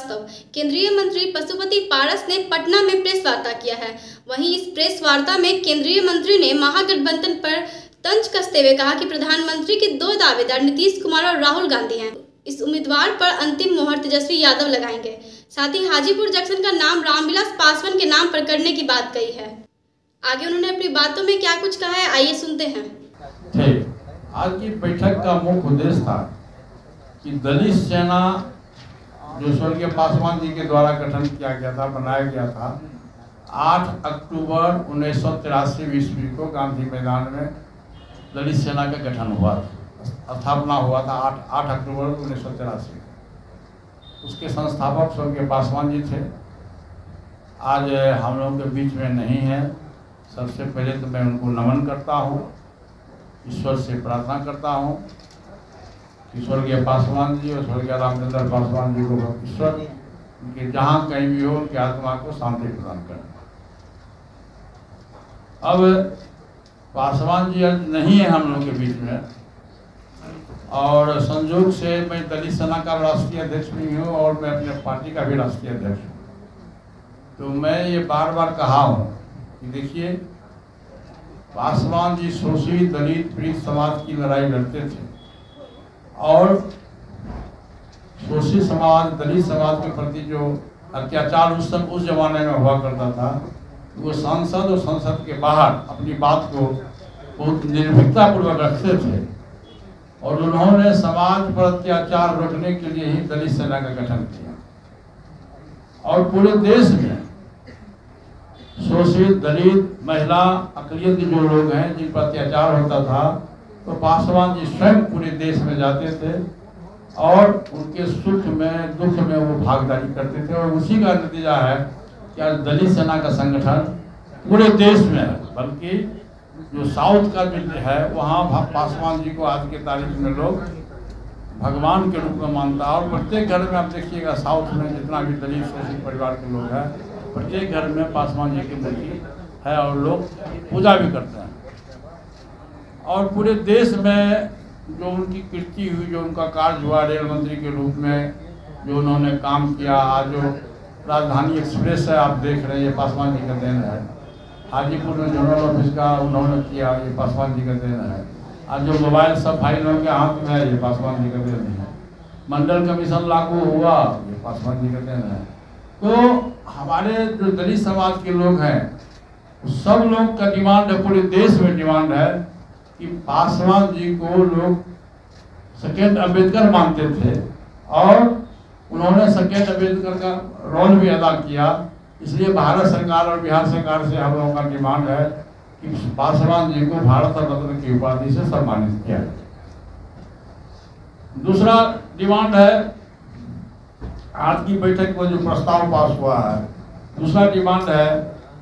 श्रीवास्तव। केंद्रीय मंत्री पशुपति पारस ने पटना में प्रेस वार्ता किया है। वहीं इस प्रेस वार्ता में केंद्रीय मंत्री ने महागठबंधन पर तंज कसते हुए कहा कि प्रधानमंत्री के दो दावेदार नीतीश कुमार और राहुल गांधी हैं। इस उम्मीदवार पर अंतिम मोहर तेजस्वी यादव लगाएंगे। साथ ही हाजीपुर जंक्शन का नाम रामविलास पासवान के नाम पर करने की बात कही है। आगे उन्होंने अपनी बातों में क्या कुछ कहा है, आइए सुनते हैं। आज की बैठक का मुख्य उद्देश्य था कि दलित सेना जो स्वर्गीय पासवान जी के द्वारा गठन किया गया था, बनाया गया था, 8 अक्टूबर 1983 ईस्वी को गांधी मैदान में दलित सेना का गठन हुआ था, स्थापना हुआ था 8 अक्टूबर 1983। उसके संस्थापक स्वर्गीय पासवान जी थे। आज हम लोगों के बीच में नहीं है। सबसे पहले तो मैं उनको नमन करता हूँ, ईश्वर से प्रार्थना करता हूँ कि स्वर्गीय पासवान जी और स्वर्गीय रामचंद्र पासवान जी को ईश्वर उनके जहाँ कहीं भी हो उनकी आत्मा को शांति प्रदान करें। अब पासवान जी नहीं है हम लोग के बीच में, और संयोग से मैं दलित सेना का राष्ट्रीय अध्यक्ष भी हूँ और मैं अपने पार्टी का भी राष्ट्रीय अध्यक्ष हूँ। तो मैं ये बार बार कहा हूँ कि देखिए, पासवान जी शोषित दलित पीड़ित समाज की लड़ाई लड़ते थे और शोषित समाज दलित समाज के प्रति जो अत्याचार उस जमाने में हुआ करता था, वो सांसद और संसद के बाहर अपनी बात को बहुत निर्भीकता पूर्वक रखते थे और उन्होंने समाज पर अत्याचार रोकने के लिए ही दलित सेना का गठन किया। और पूरे देश में शोषित दलित महिला अकलियत जो लोग हैं जिन पर अत्याचार होता था, तो पासवान जी स्वयं पूरे देश में जाते थे और उनके सुख में दुख में वो भागीदारी करते थे। और उसी का नतीजा है कि आज दलित सेना का संगठन पूरे देश में है, बल्कि जो साउथ का जो है वहाँ पासवान जी को आज के तारीख में लोग भगवान के रूप में मानता है। और प्रत्येक घर में आप देखिएगा, साउथ में जितना भी दलित शोषित परिवार के लोग हैं, प्रत्येक घर में पासवान जी की मूर्ति है और लोग पूजा भी करते हैं। और पूरे देश में जो उनकी कीर्ति हुई, जो उनका कार्य हुआ रेल मंत्री के रूप में जो उन्होंने काम किया, आज जो राजधानी एक्सप्रेस है आप देख रहे हैं, ये पासवान जी का देन है। हाजीपुर में जनरल ऑफिस का उन्होंने किया, ये पासवान जी का देन है। आज जो मोबाइल सब भाई लोगों के हाथ में है, ये पासवान जी का देन है। मंडल कमीशन लागू हुआ, ये पासवान जी का देन है। तो हमारे जो दलित समाज के लोग हैं, सब लोग का डिमांड है, पूरे देश में डिमांड है कि पासवान जी को लोग सेकेंड अम्बेडकर मानते थे और उन्होंने सेकेंड अम्बेडकर का रोल भी अदा किया। इसलिए भारत सरकार और बिहार सरकार से हम लोगों का डिमांड है कि पासवान जी को भारत रत्न की उपाधि से सम्मानित किया जाए। दूसरा डिमांड है, आज की बैठक में जो प्रस्ताव पास हुआ है, दूसरा डिमांड है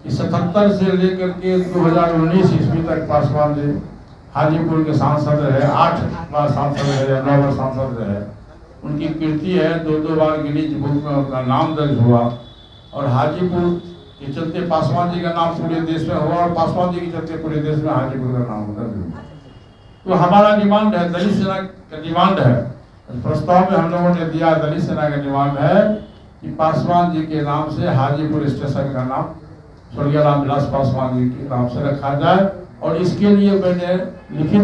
कि 77 से लेकर के 2019 ईस्वी तक पासवान जी हाजीपुर के सांसद रहे, 8 बार सांसद रहे, 9 बार सांसद रहे। उनकी कीर्ति है, 2 बार गिनीज बुक में उनका नाम दर्ज हुआ और हाजीपुर के चलते पासवान जी का नाम पूरे देश में हुआ और पासवान जी के चलते पूरे देश में हाजीपुर का नाम दर्ज हुआ। तो हमारा डिमांड है, दलित सेना का डिमांड है, प्रस्ताव में हम लोगों ने दिया, दलित सेना का डिमांड है कि पासवान जी के नाम से हाजीपुर स्टेशन का नाम स्वर्गीय रामविलास पासवान जी के नाम से रखा जाए। और इसके लिए मैंने लिखित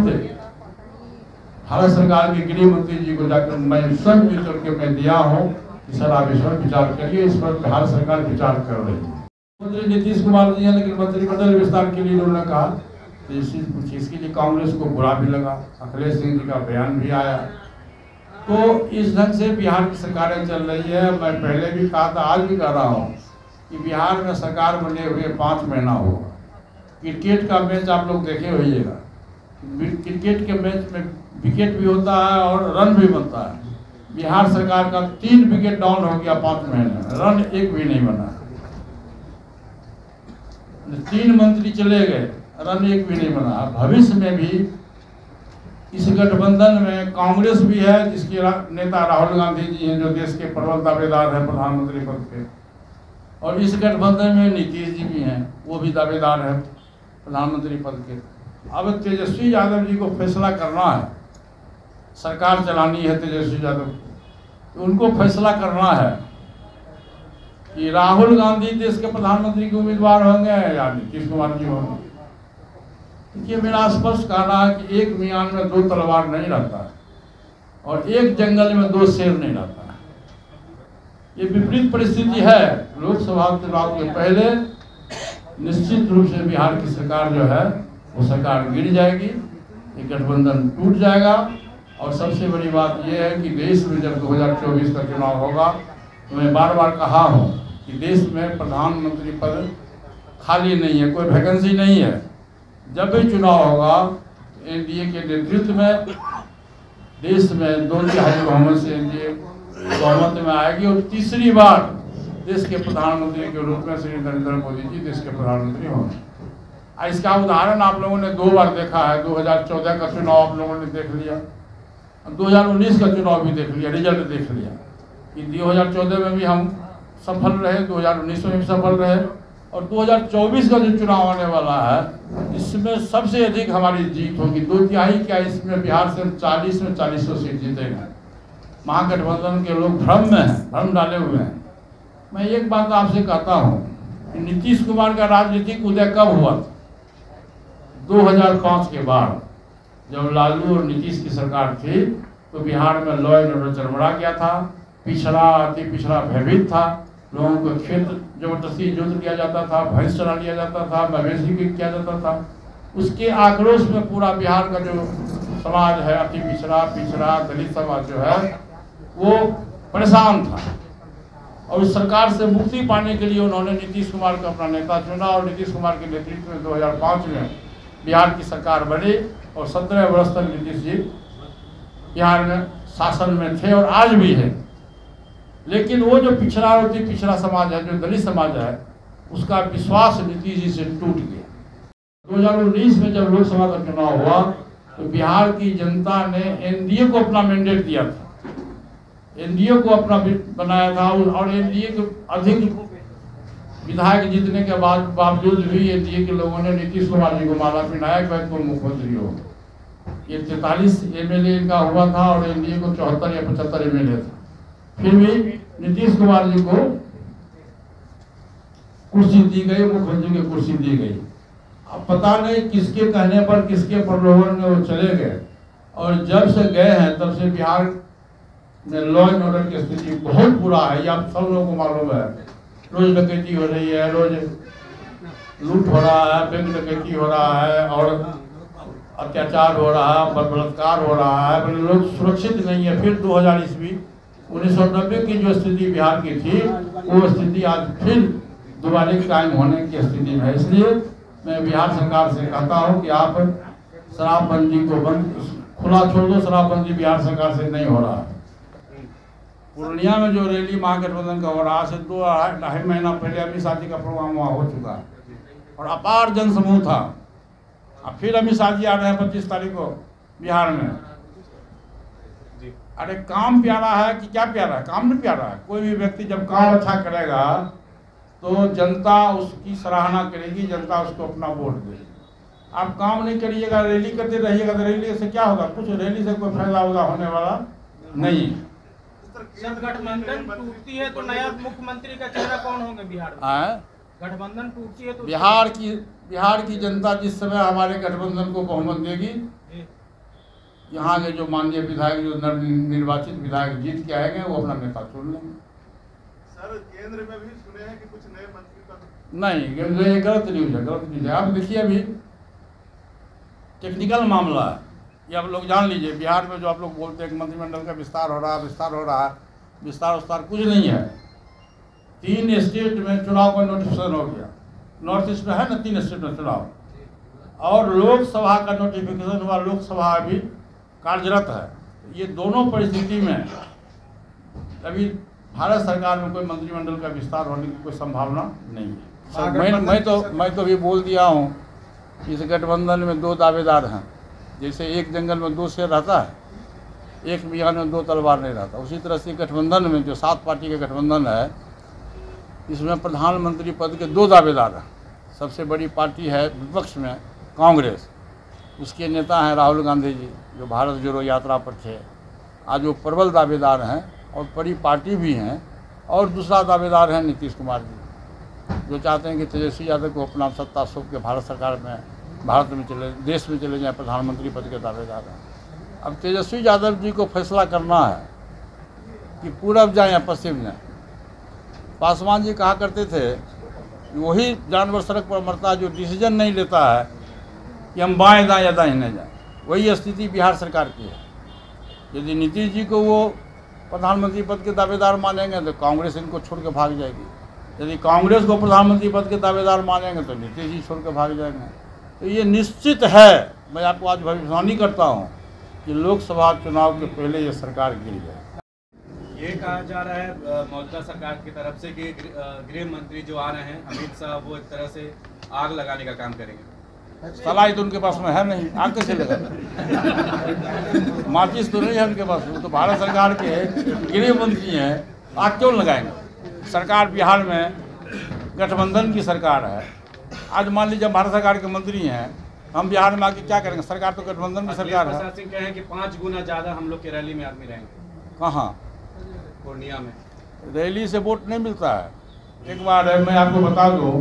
भारत सरकार के गृह मंत्री जी को जाकर मैं स्वयं मिल करके मैं दिया हूँ कि सर आप इस पर विचार करिए। इस पर भारत सरकार विचार कर रही है। मंत्री नीतीश कुमार जी हैं, लेकिन मंत्रिमंडल विस्तार के लिए उन्होंने कहा तो इसके लिए कांग्रेस को बुरा भी लगा, अखिलेश सिंह जी का बयान भी आया। तो इस ढंग से बिहार की सरकारें चल रही है। मैं पहले भी कहा था, आज भी कह रहा हूँ कि बिहार में सरकार बने हुए 5 महीना हुआ। क्रिकेट का मैच आप लोग देखे होइएगा, क्रिकेट के मैच में विकेट भी होता है और रन भी बनता है। बिहार सरकार का 3 विकेट डाउन हो गया 5 महीने में, रन एक भी नहीं बना। 3 मंत्री चले गए, रन एक भी नहीं बना। भविष्य में भी इस गठबंधन में कांग्रेस भी है, जिसके नेता राहुल गांधी जी हैं, जो देश के प्रबल दावेदार हैं प्रधानमंत्री पद के, और इस गठबंधन में नीतीश जी भी हैं, वो भी दावेदार हैं प्रधानमंत्री पद के। अब तेजस्वी यादव जी को फैसला करना है, सरकार चलानी है तेजस्वी यादव को, तो उनको फैसला करना है कि राहुल गांधी देश के प्रधानमंत्री के उम्मीदवार होंगे या नीतीश कुमार जी होंगे। देखिए, मेरा स्पष्ट कहना है कि एक मियान में दो तलवार नहीं रहता है और एक जंगल में दो शेर नहीं रहता है। ये विपरीत परिस्थिति है। लोकसभा चुनाव के पहले निश्चित रूप से बिहार की सरकार जो है वो सरकार गिर जाएगी, ये गठबंधन टूट जाएगा। और सबसे बड़ी बात यह है कि देश में जब 2024 का चुनाव होगा तो मैं बार बार कहा हूँ कि देश में प्रधानमंत्री पद खाली नहीं है, कोई वैकेंसी नहीं है। जब भी चुनाव होगा एनडीए के नेतृत्व में देश में 2/3 बहुमत से एनडीए बहुमत में आएगी और तीसरी बार देश के प्रधानमंत्री के रूप में श्री नरेंद्र मोदी जी देश के प्रधानमंत्री होंगे। इसका उदाहरण आप लोगों ने 2 बार देखा है। 2014 का चुनाव आप लोगों ने देख लिया, 2019 का चुनाव भी देख लिया, रिजल्ट देख लिया कि 2014 में भी हम सफल रहे, 2019 में भी सफल रहे और 2024 का जो चुनाव आने वाला है इसमें सबसे अधिक हमारी जीत होगी। 2/3 क्या, इसमें बिहार से 40 में 40 सीट जीतेंगे। महागठबंधन के लोग भ्रम में हैं, भ्रम डाले हुए हैं। मैं एक बात आपसे कहता हूँ कि नीतीश कुमार का राजनीतिक उदय कब हुआ? 2005 के बाद जब लालू और नीतीश की सरकार थी तो बिहार में लॉ एंड ऑर्डर चरमरा गया था, पिछड़ा अति पिछड़ा भयभीत था, लोगों को खेत जबरदस्ती जोत लिया जाता था, भैंस चला लिया जाता था, मवेशी भी किया जाता था। उसके आक्रोश में पूरा बिहार का जो समाज है, अति पिछड़ा दलित समाज जो है वो परेशान था और उस सरकार से मुक्ति पाने के लिए उन्होंने नीतीश कुमार को अपना नेता चुना और नीतीश कुमार के नेतृत्व में 2005 में बिहार की सरकार बनी और 17 वर्ष तक नीतीश जी बिहार में शासन में थे और आज भी है। लेकिन वो जो पिछड़ा समाज है, जो दलित समाज है, उसका विश्वास नीतीश जी से टूट गया। 2019 में जब लोकसभा का चुनाव हुआ तो बिहार की जनता ने एनडीए को अपना मैंडेट दिया था, एनडीए को अपना बनाया था और एनडीए के अधिक विधायक जीतने के बावजूद भी एनडीए के लोगों ने नीतीश कुमार जी को माला पहनाया कि तुम मुख्यमंत्री हो। ये 43 एमएलए का हुआ था और एनडीए को 74 या 75 एमएलए था। फिर भी नीतीश कुमार जी को कुर्सी दी गई, मुख्यमंत्री की कुर्सी दी गई। अब पता नहीं किसके कहने पर, किसके प्रलोभन में वो चले गए और जब से गए हैं तब से बिहार में लॉ एंड ऑर्डर की स्थिति बहुत बुरा है। ये आप सब लोगों को मालूम है। रोज डकैती हो रही है, रोज लूट हो रहा है, बैंक डकैती हो रहा है और अत्याचार हो रहा है, बलात्कार हो रहा है, लोग सुरक्षित नहीं है। फिर 2000 ईस्वी 1990 की जो स्थिति बिहार की थी वो स्थिति आज फिर दोबारा कायम होने की स्थिति में है। इसलिए मैं बिहार सरकार से कहता हूं कि आप शराबबंदी को खुला छोड़ दो। शराबबंदी बिहार सरकार से नहीं हो रहा है। पूर्णिया में जो रैली महागठबंधन का हो रहा है 2-2.5 महीना पहले अमित शाह जी का प्रोग्राम वहाँ हो चुका है और अपार जनसमूह था। अब फिर अमित शाह जी आ रहे हैं 25 तारीख को बिहार में। अरे काम प्यारा है कि क्या प्यारा है? काम नहीं प्यारा है। कोई भी व्यक्ति जब काम अच्छा करेगा तो जनता उसकी सराहना करेगी, जनता उसको अपना वोट देगी। आप काम नहीं करिएगा, रैली करते रहिएगा तो रैली से क्या होगा? कुछ रैली से कोई फायदा होने वाला नहीं। गठबंधन टूटती है तो नया मुख्यमंत्री का चेहरा कौन होंगे बिहार में? गठबंधन टूटती है तो बिहार की जनता जिस समय हमारे गठबंधन को बहुमत देगी, यहाँ के जो माननीय विधायक, जो निर्वाचित विधायक जीत के आएंगे वो अपना नेता चुन लेंगे। सर, केंद्र में भी सुने हैं कि कुछ नए मंत्री का नहीं, ये गलत न्यूज है, गलत न्यूज है। आप देखिए अभी टेक्निकल मामला है, ये आप लोग जान लीजिए। बिहार में जो आप लोग बोलते हैं कि मंत्रिमंडल का विस्तार हो रहा है, विस्तार कुछ नहीं है। 3 स्टेट में चुनाव का नोटिफिकेशन हो गया। नॉर्थ ईस्ट में है ना 3 स्टेट में चुनाव, और लोकसभा का नोटिफिकेशन हुआ। लोकसभा अभी कार्यरत है। ये दोनों परिस्थिति में अभी भारत सरकार में कोई मंत्रिमंडल का विस्तार होने की कोई संभावना नहीं है। मैं तो भी बोल दिया हूँ, इस गठबंधन में 2 दावेदार हैं। जैसे एक जंगल में 2 शेर रहता है, एक मियान में 2 तलवार नहीं रहता, उसी तरह से गठबंधन में जो 7 पार्टी का गठबंधन है, इसमें प्रधानमंत्री पद के 2 दावेदार हैं। सबसे बड़ी पार्टी है विपक्ष में कांग्रेस, उसके नेता हैं राहुल गांधी जी, जो भारत जोड़ो यात्रा पर थे। आज वो प्रबल दावेदार हैं और बड़ी पार्टी भी हैं और दूसरा दावेदार है नीतीश कुमार जी, जो चाहते हैं कि तेजस्वी यादव को अपना सत्ता सौंप के भारत सरकार में, भारत में देश में चले जाएं, प्रधानमंत्री पद के दावेदार हैं। अब तेजस्वी यादव जी को फैसला करना है कि पूरब जाएं या पश्चिम जाएं। पासवान जी कहा करते थे वही जानवर सड़क पर मरता जो डिसीजन नहीं लेता है कि हम बाएं जाएं या दाहिने जाएं। वही स्थिति बिहार सरकार की है। यदि नीतीश जी को वो प्रधानमंत्री पद के दावेदार मानेंगे तो कांग्रेस इनको छोड़ के भाग जाएगी, यदि कांग्रेस को प्रधानमंत्री पद के दावेदार मानेंगे तो नीतीश जी छोड़ के भाग जाएंगे। तो ये निश्चित है, मैं आपको आज भविष्यवाणी करता हूँ कि लोकसभा चुनाव के पहले ये सरकार गिर जाए। ये कहा जा रहा है मौजूदा सरकार की तरफ से कि गृह मंत्री जो आ रहे हैं अमित शाह, वो एक तरह से आग लगाने का काम करेंगे। सलाह तो उनके पास में है नहीं, आग कैसे लगा? माचिस तो नहीं है उनके पास, वो तो भारत सरकार के गृह मंत्री हैं, आग क्यों लगाएंगे? सरकार बिहार में गठबंधन की सरकार है। आज मान लीजिए भारत सरकार के मंत्री हैं, हम बिहार में आके क्या करेंगे? सरकार तो गठबंधन की सरकार है। प्रशासन कहे कि 5 गुना ज़्यादा हम लोग के रैली में आदमी रहेंगे। कहाँ? पूर्णिया में। रैली से वोट नहीं मिलता है। एक बार मैं आपको बता दूं,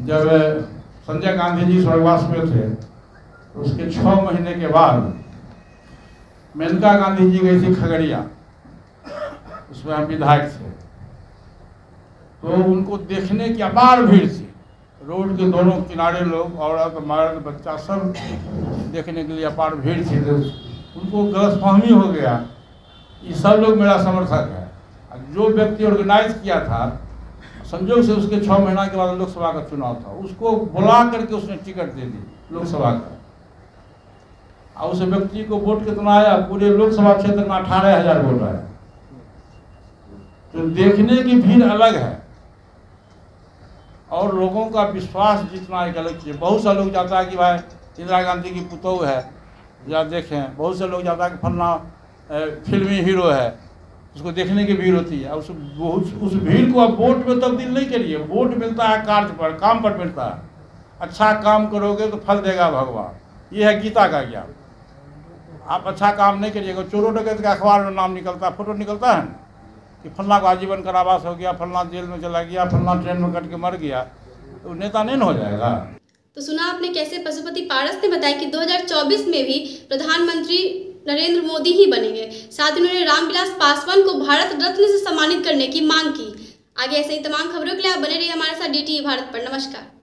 जब संजय गांधी जी स्वर्गवास में थे तो उसके 6 महीने के बाद मेनका गांधी जी गई थी खगड़िया, उसमें हम विधायक थे, तो उनको देखने की अपार भीड़ थी। रोड के दोनों किनारे लोग, औरत मर्द बच्चा सब देखने के लिए अपार भीड़ थी। तो उनको गलतफहमी हो गया कि सब लोग मेरा समर्थक है। जो व्यक्ति ऑर्गेनाइज किया था, संजोग से उसके 6 महीना के बाद लोकसभा का चुनाव था, उसको बुला करके उसने टिकट दे दी लोकसभा का। और उस व्यक्ति को वोट कितना आया? पूरे लोकसभा क्षेत्र में 18,000 वोट आया। तो देखने की भीड़ अलग है और लोगों का विश्वास जितना एक अलग चीज़। बहुत से लोग जाता है कि भाई इंदिरा गांधी की पुतोह है या देखें, बहुत से लोग जाता है कि फलना फिल्मी हीरो है, उसको देखने की भीड़ होती है। उस भीड़ को आप वोट में तब्दील नहीं करिए। वोट मिलता है कार्य पर, काम पर मिलता है। अच्छा काम करोगे तो फल देगा भगवान, ये है गीता का ज्ञान। आप अच्छा काम नहीं करिएगा, चोरों डकैत का अखबार में नाम निकलता, फोटो निकलता है कि फलना को आजीवन कारावास हो गया, फलना जेल में चला गया, फलना ट्रेन में कट के मर गया, तो नेता नहीं हो जाएगा। तो सुना आपने कैसे पशुपति पारस ने बताया कि 2024 में भी प्रधानमंत्री नरेंद्र मोदी ही बनेंगे। साथ ही उन्होंने रामविलास पासवान को भारत रत्न से सम्मानित करने की मांग की। आगे ऐसे ही तमाम खबरों के लिए आप बने रहिए हमारे साथ DTV भारत पर। नमस्कार।